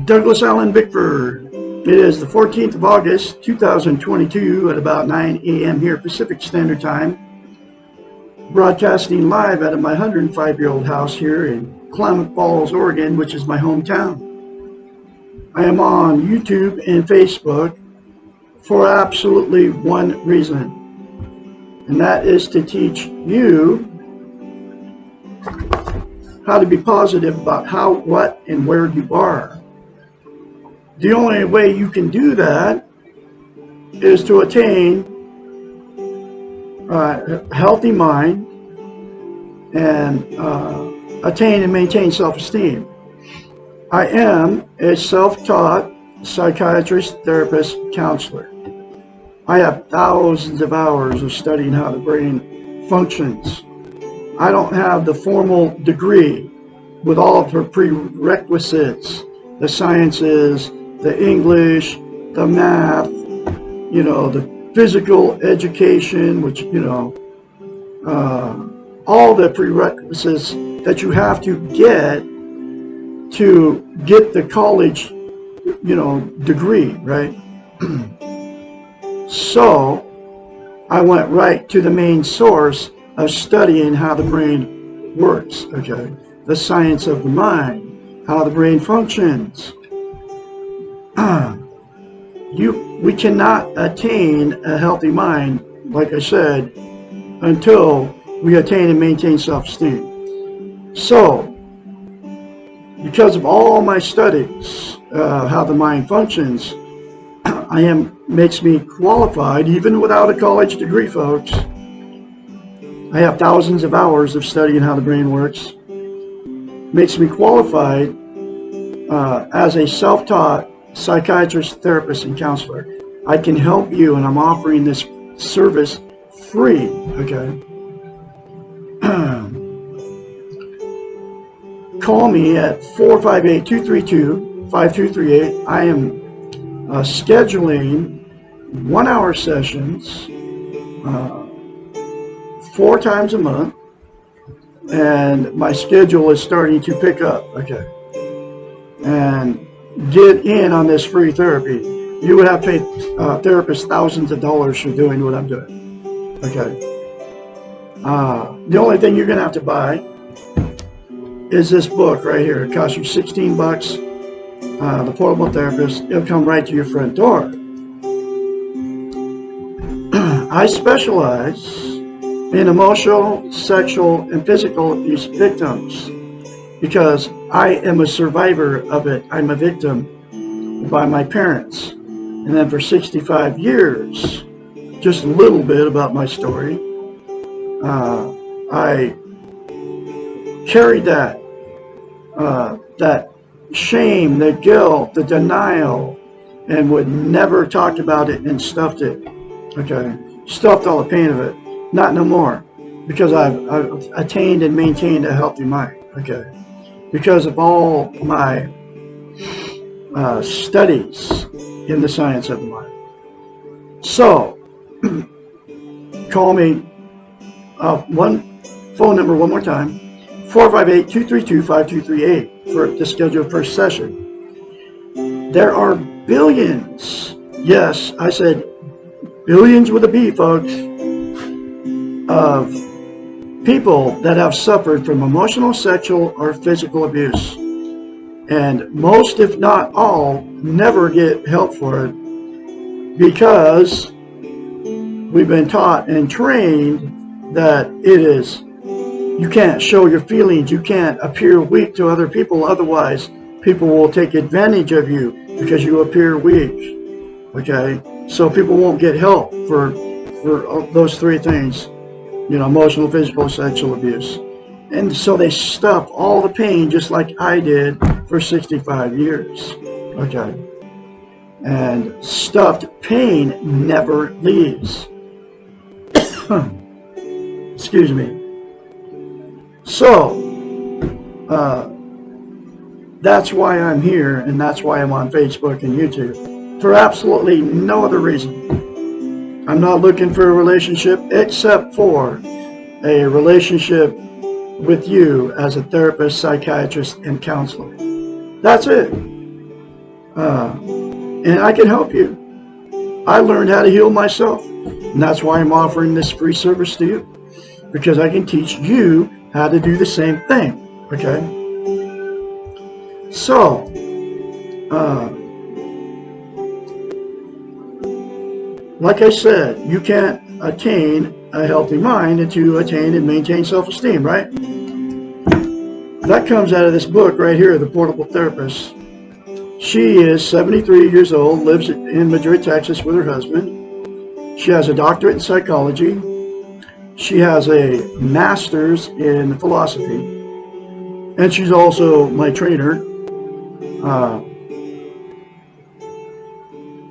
Douglas Allen Bickford. It is the 14th of August, 2022 at about 9 a.m. here Pacific Standard Time. Broadcasting live out of my 105-year-old house here in Klamath Falls, Oregon, which is my hometown. I am on YouTube and Facebook for absolutely one reason, and that is to teach you how to be positive about how, what, and where you are. The only way you can do that is to attain a healthy mind and attain and maintain self-esteem. I am a self-taught psychiatrist, therapist, counselor. I have thousands of hours of studying how the brain functions. I don't have the formal degree with all of her prerequisites, the sciences, the English, the math, the physical education, which, all the prerequisites that you have to get the college, degree, right? So I went right to the main source of studying how the brain works, okay? The science of the mind, how the brain functions. We cannot attain a healthy mind, like I said, until we attain and maintain self-esteem. So, because of all my studies, how the mind functions, makes me qualified, even without a college degree, folks. I have thousands of hours of studying how the brain works. Makes me qualified as a self-taught psychiatrist, therapist, and counselor. I can help you, and I'm offering this service free, okay? Call me at 458-232-5238. I am scheduling 1-hour sessions 4 times a month, and my schedule is starting to pick up, okay? And get in on this free therapy. You would have paid therapists thousands of dollars for doing what I'm doing, okay? The only thing you're going to have to buy is this book right here. It costs you $16. The Portable Therapist. It'll come right to your front door. I specialize in emotional, sexual, and physical abuse victims because I am a survivor of it. I'm a victim by my parents. And then for 65 years, just a little bit about my story, I carried that shame, the guilt, the denial, and would never talk about it and stuffed it. Okay, stuffed all the pain of it. Not no more, because I've attained and maintained a healthy mind. Okay, because of all my studies in the science of the mind. So, call me. One phone number one more time. 458-232-5238 to schedule a first session. There are billions, yes, I said billions with a B, folks, of people that have suffered from emotional, sexual, or physical abuse. And most, if not all, never get help for it because we've been taught and trained that you can't show your feelings, you can't appear weak to other people, otherwise people will take advantage of you because you appear weak, okay? So people won't get help for those 3 things, emotional, physical, sexual abuse. And so they stuff all the pain just like I did for 65 years, okay? And stuffed pain never leaves. Excuse me. So, that's why I'm here, and that's why I'm on Facebook and YouTube, for absolutely no other reason. I'm not looking for a relationship except for a relationship with you as a therapist, psychiatrist, and counselor. That's it. And I can help you. I learned how to heal myself, and that's why I'm offering this free service to you, because I can teach you how to do the same thing. Okay? So, like I said, you can't attain a healthy mind until you attain and maintain self-esteem, right? That comes out of this book right here, The Portable Therapist. She is 73 years old, lives in Madrid, Texas with her husband. She has a doctorate in psychology. She has a master's in philosophy. And she's also my trainer.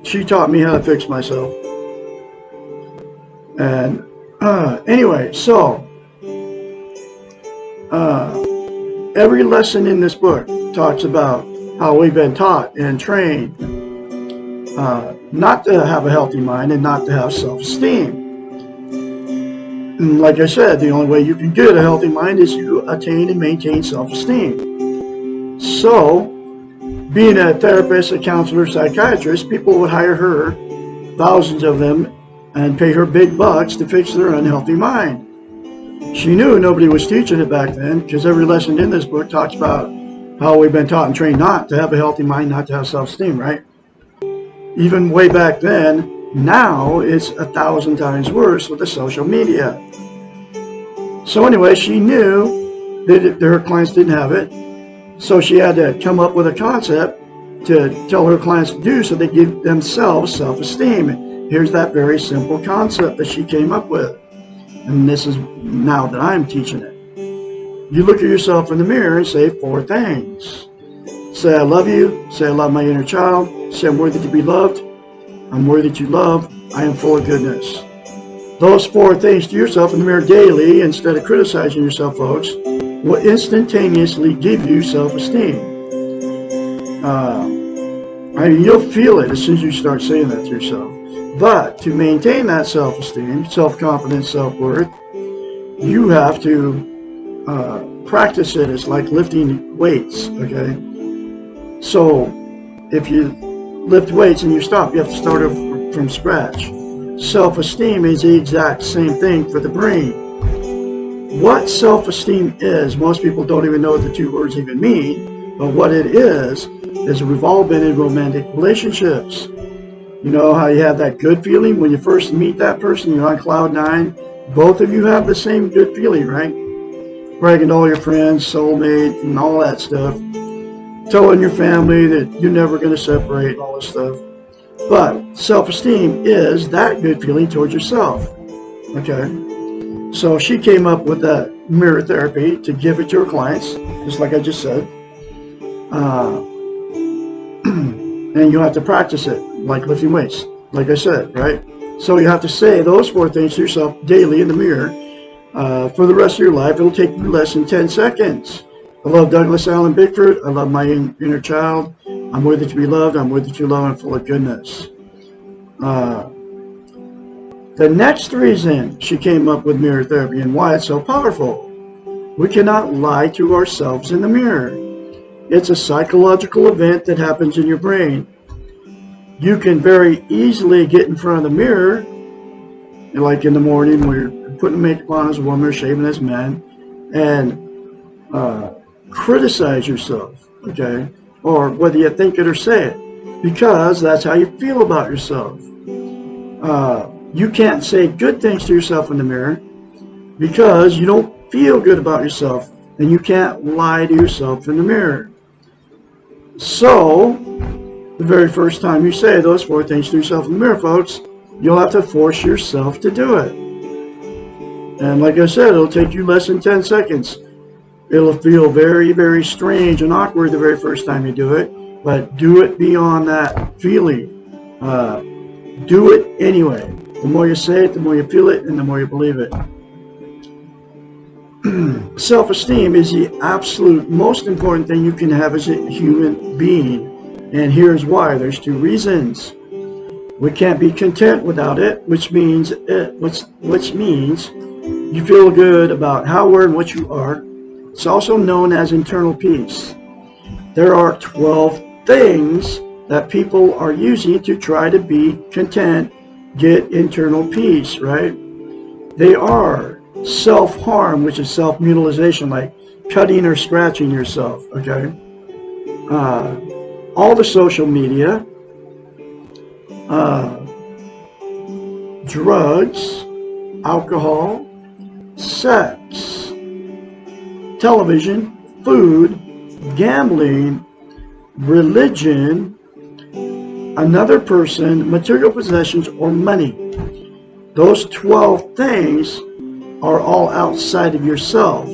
She taught me how to fix myself. And anyway, so every lesson in this book talks about how we've been taught and trained not to have a healthy mind and not to have self-esteem. And like I said, the only way you can get a healthy mind is you attain and maintain self-esteem. So, being a therapist, a counselor, psychiatrist, people would hire her, thousands of them, and pay her big bucks to fix their unhealthy mind. She knew nobody was teaching it back then, because every lesson in this book talks about how we've been taught and trained not to have a healthy mind, not to have self-esteem, right? Even way back then, now it's 1,000 times worse with the social media. So anyway, she knew that her clients didn't have it, so she had to come up with a concept to tell her clients to do so they give themselves self-esteem. Here's that very simple concept that she came up with. And this is now that I'm teaching it. You look at yourself in the mirror and say 4 things. Say, I love you. Say, I love my inner child. Say, I'm worthy to be loved. I'm worthy to love. I am full of goodness. Those 4 things to yourself in the mirror daily, instead of criticizing yourself, folks, will instantaneously give you self-esteem. You'll feel it as soon as you start saying that to yourself. But to maintain that self-esteem, self-confidence, self-worth, you have to practice it. It's like lifting weights, okay? So if you lift weights and you stop, you have to start over from scratch. Self-esteem is the exact same thing for the brain. What self-esteem is, most people don't even know what the 2 words even mean, but what it is we've all been in romantic relationships. You know how you have that good feeling when you first meet that person, you're on cloud 9. Both of you have the same good feeling, right? Bragging to all your friends, soulmate, and all that stuff. Telling your family that you're never going to separate, and all this stuff. But self-esteem is that good feeling towards yourself. Okay? So she came up with that mirror therapy to give it to her clients, just like I just said. And you have to practice it, like lifting weights, like I said, right? So you have to say those 4 things to yourself daily in the mirror for the rest of your life. It'll take you less than 10 seconds. I love Douglas Allen Bickford. I love my inner child. I'm worthy to be loved. I'm worthy to love. I'm full of goodness. The next reason she came up with mirror therapy and why it's so powerful. We cannot lie to ourselves in the mirror. It's a psychological event that happens in your brain. You can very easily get in front of the mirror, like in the morning when you're putting makeup on as a woman or shaving as a man, and criticize yourself, okay? Or whether you think it or say it, because that's how you feel about yourself. You can't say good things to yourself in the mirror because you don't feel good about yourself, and you can't lie to yourself in the mirror. So, the very first time you say those 4 things to yourself in the mirror, folks, you'll have to force yourself to do it. And like I said, it'll take you less than 10 seconds. It'll feel very, very strange and awkward the very first time you do it, but do it beyond that feeling. Do it anyway. The more you say it, the more you feel it, and the more you believe it. Self-esteem is the absolute most important thing you can have as a human being. And here's why. There's 2 reasons. We can't be content without it, which means you feel good about how, where, and what you are. It's also known as internal peace. There are 12 things that people are using to try to be content, get internal peace, right? They are self-harm, which is self-mutilization, like cutting or scratching yourself, okay? All the social media, drugs, alcohol, sex, television, food, gambling, religion, another person, material possessions, or money. Those 12 things are all outside of yourself.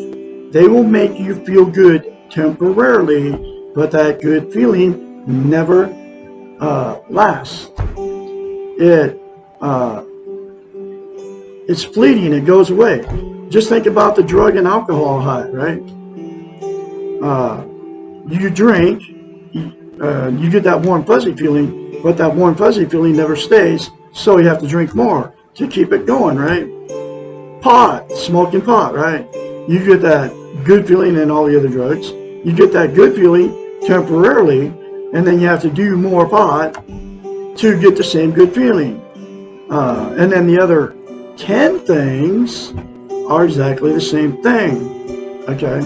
They will make you feel good temporarily, but that good feeling never lasts. It's fleeting. It goes away. Just think about the drug and alcohol high, right? You drink, you get that warm fuzzy feeling, but that warm fuzzy feeling never stays, so you have to drink more to keep it going, right? Pot, smoking pot, right? You get that good feeling in all the other drugs. You get that good feeling temporarily, and then you have to do more pot to get the same good feeling. And then the other 10 things are exactly the same thing, okay?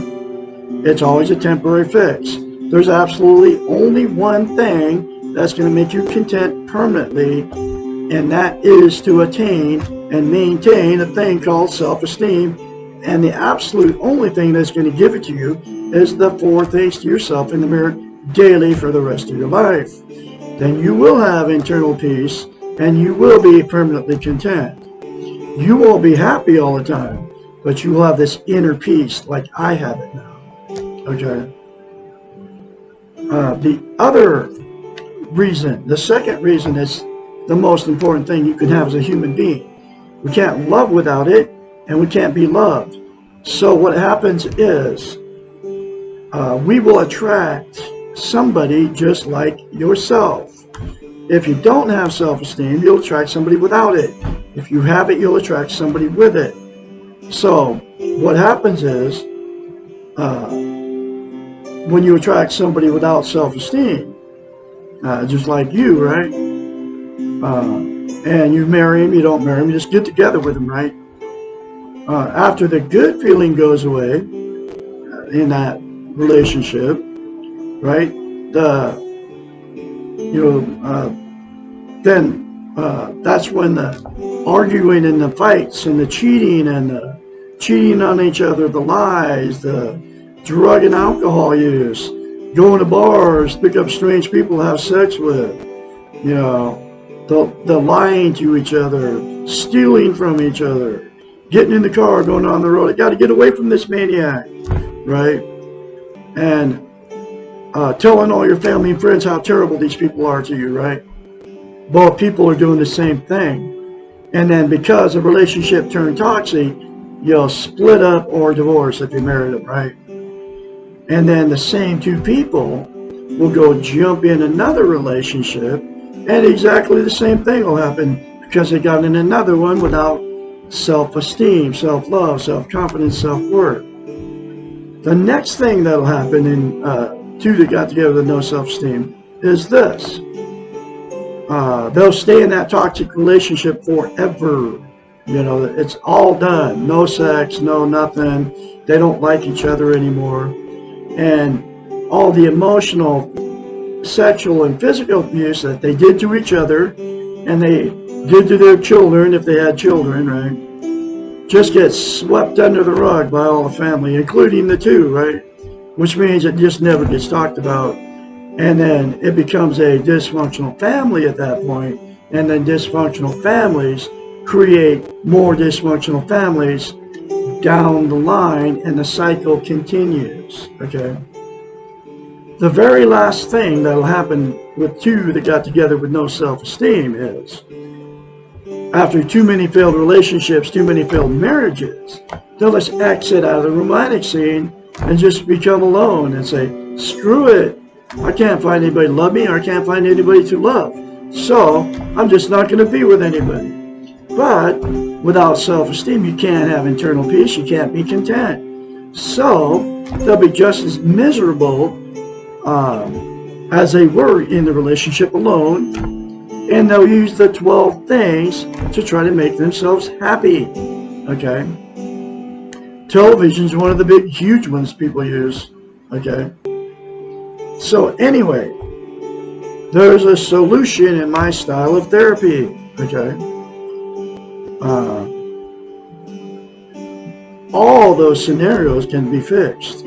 It's always a temporary fix. There's absolutely only one thing that's going to make you content permanently, and that is to attain and maintain a thing called self-esteem. And the absolute only thing that's going to give it to you is the 4 things to yourself in the mirror daily for the rest of your life. Then you will have internal peace, and you will be permanently content. You won't be happy all the time, but you will have this inner peace like I have it now. Okay. The other reason, the second reason, is the most important thing you can have as a human being. We can't love without it, and we can't be loved. So what happens is we will attract somebody just like yourself. If you don't have self-esteem, you'll attract somebody without it. If you have it, you'll attract somebody with it. So what happens is when you attract somebody without self-esteem, just like you, right? And you marry him, you don't marry him, you just get together with him, right? After the good feeling goes away in that relationship, right? Then that's when the arguing and the fights and the cheating and the cheating on each other, the lies, the drug and alcohol use, going to bars, pick up strange people to have sex with, the lying to each other, stealing from each other, getting in the car, going on the road. I got to get away from this maniac, right? And telling all your family and friends how terrible these people are to you, right? Both people are doing the same thing. And then because the relationship turned toxic, you'll split up or divorce if you married them, right? And then the same 2 people will go jump in another relationship, and exactly the same thing will happen because they got in another one without self-esteem, self-love, self-confidence, self-worth. The next thing that'll happen in 2 that got together with no self-esteem is this. They'll stay in that toxic relationship forever. It's all done. No sex, no nothing. They don't like each other anymore. And all the emotional, sexual, and physical abuse that they did to each other, and they did to their children, if they had children, right, just gets swept under the rug by all the family, including the 2, right? Which means it just never gets talked about. And then it becomes a dysfunctional family at that point. And then dysfunctional families create more dysfunctional families down the line, and the cycle continues, okay? The very last thing that'll happen with 2 that got together with no self-esteem is, after too many failed relationships, too many failed marriages, they'll just exit out of the romantic scene and just become alone and say, screw it, I can't find anybody to love me, or I can't find anybody to love, so I'm just not going to be with anybody. But without self-esteem, you can't have internal peace, you can't be content. So they'll be just as miserable as they were in the relationship alone, and they'll use the 12 things to try to make themselves happy. Okay? Television is one of the big, huge ones people use. Okay? So anyway, there's a solution in my style of therapy. Okay? All those scenarios can be fixed.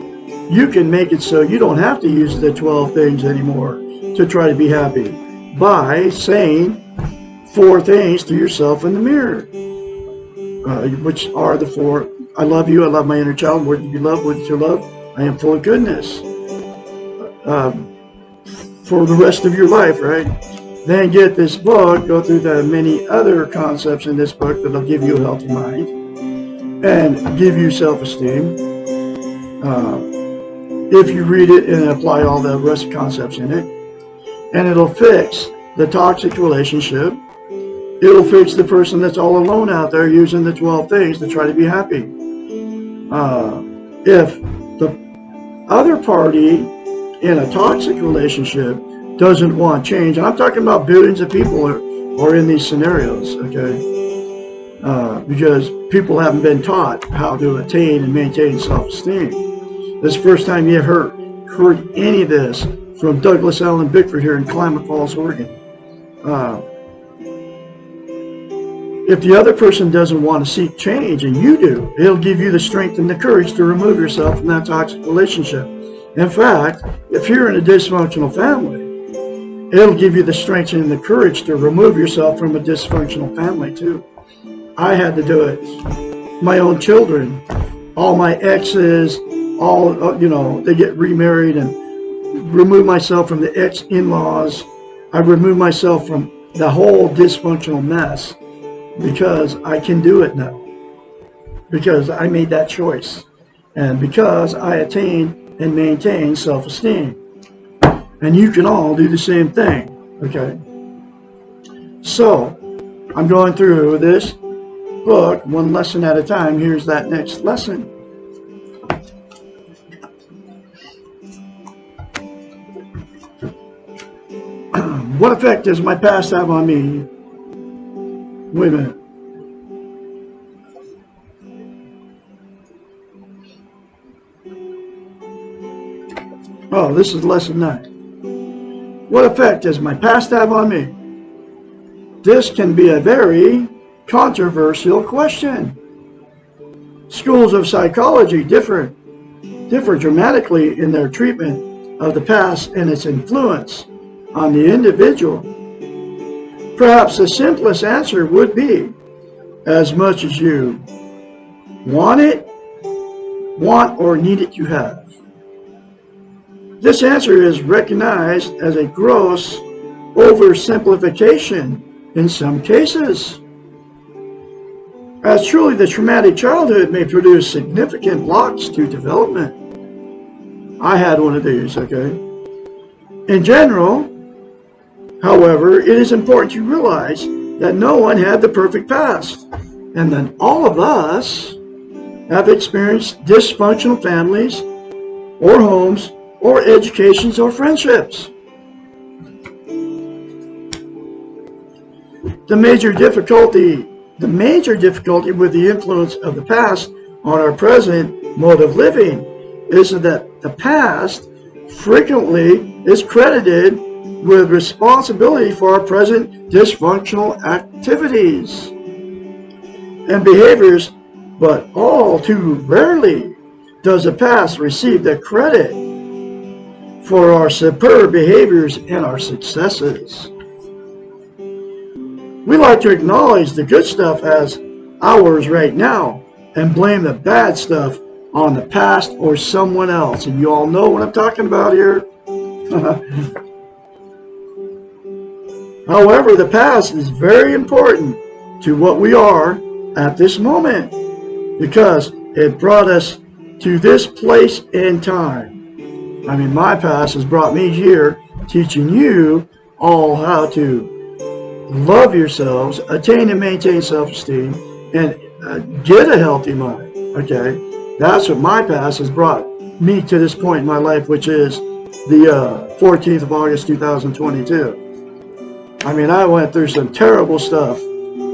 You can make it so you don't have to use the 12 things anymore to try to be happy by saying 4 things to yourself in the mirror, which are the 4: I love you, I love my inner child, worthy to be loved, worthy to love, I am full of goodness. For the rest of your life, right? Then get this book, go through the many other concepts in this book that'll give you a healthy mind and give you self-esteem. If you read it and apply all the rest of the concepts in it, and it'll fix the toxic relationship. It'll fix the person that's all alone out there using the 12 things to try to be happy. If the other party in a toxic relationship doesn't want change, and I'm talking about billions of people are in these scenarios, okay? Because people haven't been taught how to attain and maintain self-esteem. This is the first time you ever heard any of this from Douglas Allen Bickford here in Klamath Falls, Oregon. If the other person doesn't want to seek change and you do, it'll give you the strength and the courage to remove yourself from that toxic relationship. In fact, if you're in a dysfunctional family, it'll give you the strength and the courage to remove yourself from a dysfunctional family too. I had to do it. My own children, all my exes, they get remarried, and remove myself from the ex-in-laws. I remove myself from the whole dysfunctional mess because I can do it now. Because I made that choice. And because I attained and maintain self-esteem. And you can all do the same thing. Okay? So, I'm going through this book one lesson at a time. Here's that next lesson. What effect does my past have on me? Wait a minute. Oh, this is lesson 9. What effect does my past have on me? This can be a very controversial question. Schools of psychology differ dramatically in their treatment of the past and its influence on the individual. Perhaps the simplest answer would be, as much as you want or need it, you have. This answer is recognized as a gross oversimplification in some cases, as truly the traumatic childhood may produce significant blocks to development. I had one of these, okay? In general, however, it is important to realize that no one had the perfect past, and that all of us have experienced dysfunctional families or homes or educations or friendships. The major difficulty with the influence of the past on our present mode of living is that the past frequently is credited with responsibility for our present dysfunctional activities and behaviors, but all too rarely does the past receive the credit for our superb behaviors and our successes. We like to acknowledge the good stuff as ours right now and blame the bad stuff on the past or someone else. And you all know what I'm talking about here. However, the past is very important to what we are at this moment because it brought us to this place in time. I mean, my past has brought me here teaching you all how to love yourselves, attain and maintain self-esteem, and get a healthy mind, okay? That's what my past has brought me to this point in my life, which is the 14th of August, 2022. I mean, I went through some terrible stuff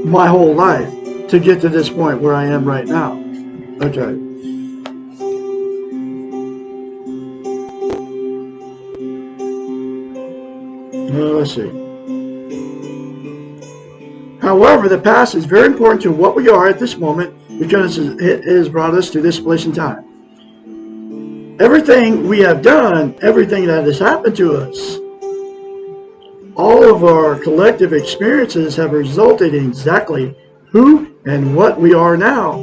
my whole life to get to this point where I am right now. Okay. Let's see. However, the past is very important to what we are at this moment because it has brought us to this place in time. Everything we have done, everything that has happened to us, all of our collective experiences have resulted in exactly who and what we are now.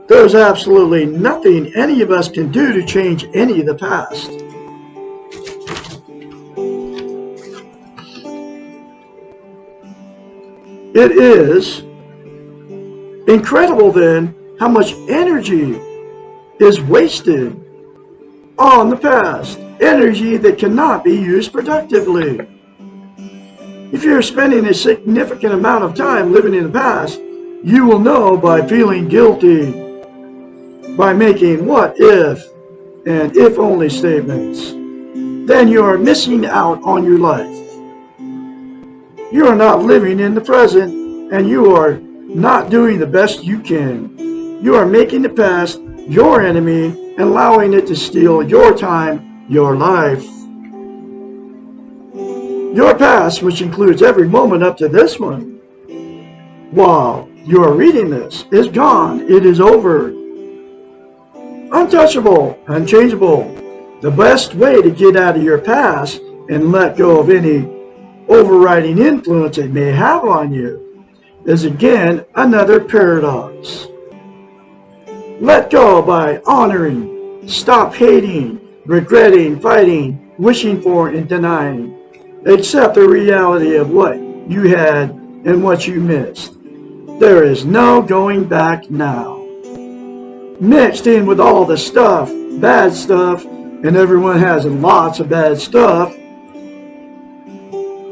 There's absolutely nothing any of us can do to change any of the past. It is incredible then how much energy is wasted on the past. Energy that cannot be used productively. If you're spending a significant amount of time living in the past, you will know by feeling guilty, by making what if and if only statements, then you are missing out on your life. You are not living in the present, and you are not doing the best you can. You are making the past your enemy and allowing it to steal your time, your life. Your past, which includes every moment up to this one, while you are reading this, is gone. It is over. Untouchable, unchangeable. The best way to get out of your past and let go of any overriding influence it may have on you is again another paradox. Let go by honoring, stop hating, regretting, fighting, wishing for, and denying. Accept the reality of what you had and what you missed. There is no going back now. Mixed in with all the stuff, bad stuff, and everyone has lots of bad stuff,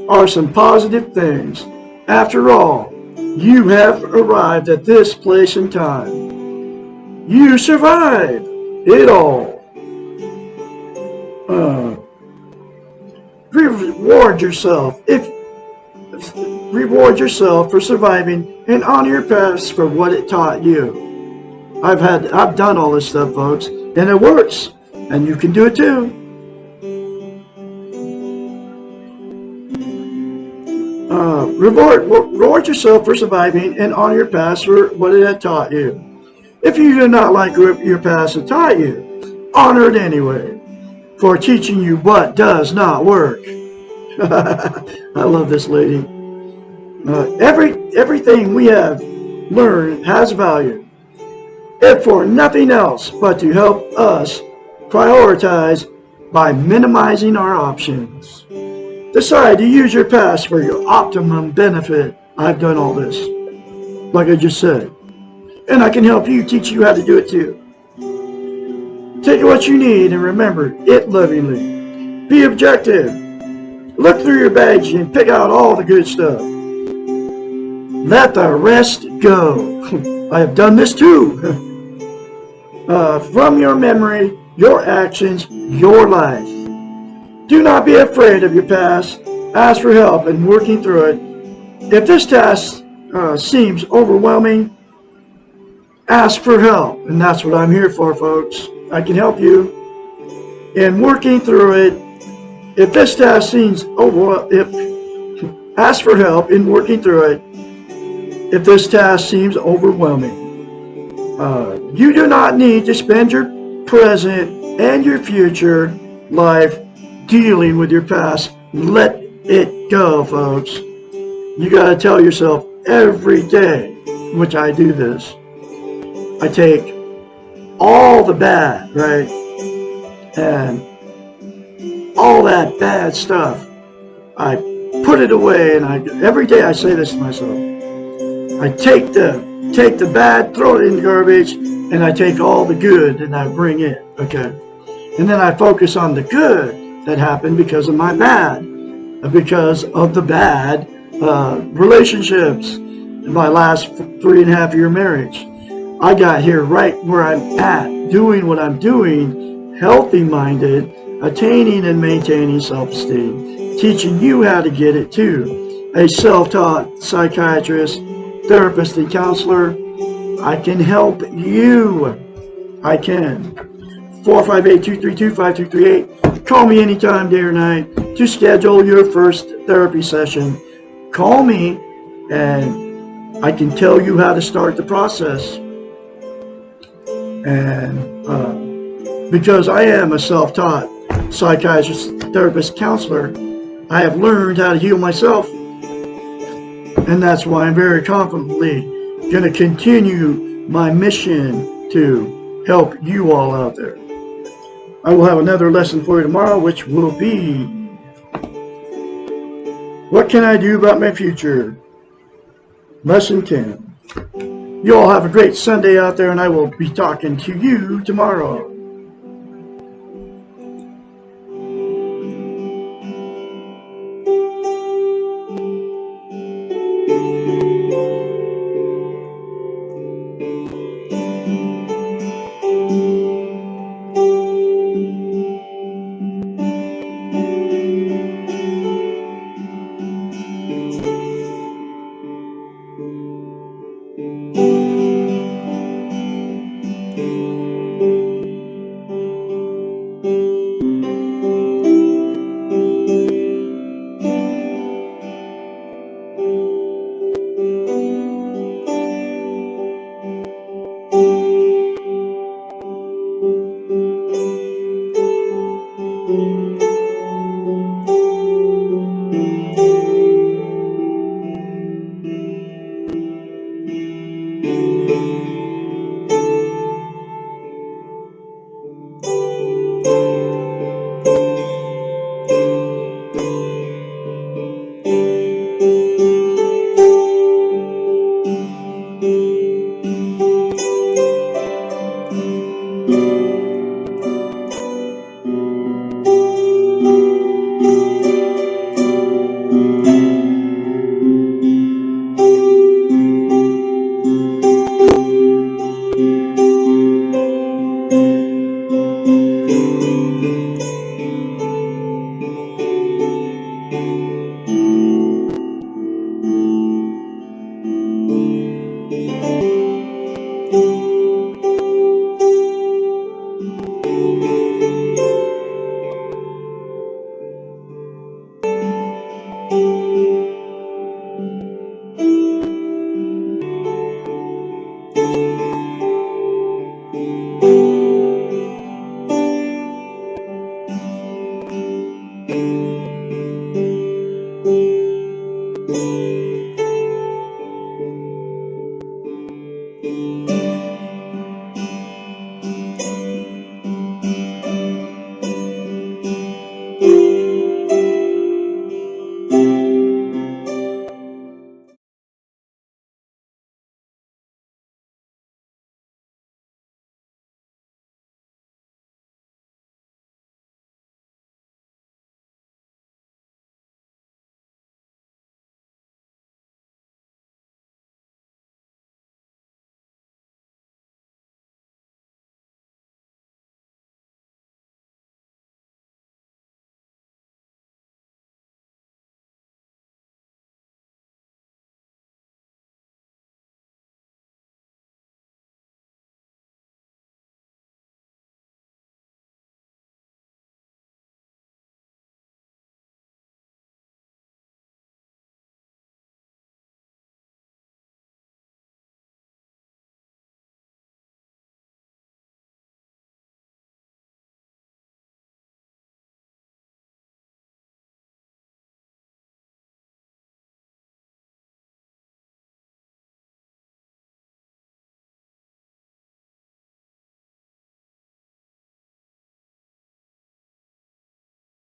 are some positive things. After all, you have arrived at this place in time. You survived it all. Reward yourself for surviving and honor your past for what it taught you. I've done all this stuff, folks, and it works, and you can do it too. Reward yourself for surviving and honor your past for what it had taught you. If you do not like what your past had taught you, honor it anyway, for teaching you what does not work. I love this lady. Everything we have learned has value, if for nothing else but to help us prioritize by minimizing our options. Decide to use your past for your optimum benefit. I've done all this, like I just said, and I can help you, teach you how to do it too. Take what you need and remember it lovingly. Be objective. Look through your baggage and pick out all the good stuff. Let the rest go. I have done this too. From your memory, your actions, your life. Do not be afraid of your past. Ask for help in working through it. If this task seems overwhelming, ask for help. And that's what I'm here for, folks. I can help you in working through it. If this task seems ask for help in working through it. If this task seems overwhelming. You do not need to spend your present and your future life dealing with your past. Let it go, folks. You got to tell yourself every day, which I do this. I take all the bad, right? And all that bad stuff, I put it away, and every day I say this to myself. I take the bad, throw it in the garbage, and I take all the good and I bring it, okay? And then I focus on the good that happened because of my bad, because of the bad relationships in my last 3.5 year marriage. I got here right where I'm at, doing what I'm doing, healthy minded. attaining and maintaining self-esteem, teaching you how to get it too. A self-taught psychiatrist, therapist, and counselor. I can help you. I can. 458-232-5238. Call me anytime, day or night, to schedule your first therapy session. Call me and I can tell you how to start the process. And because I am a self-taught psychiatrist, therapist, counselor, I have learned how to heal myself. And that's why I'm very confidently going to continue my mission to help you all out there. I will have another lesson for you tomorrow, which will be, what can I do about my future? Lesson 10. You all have a great Sunday out there, and I will be talking to you tomorrow.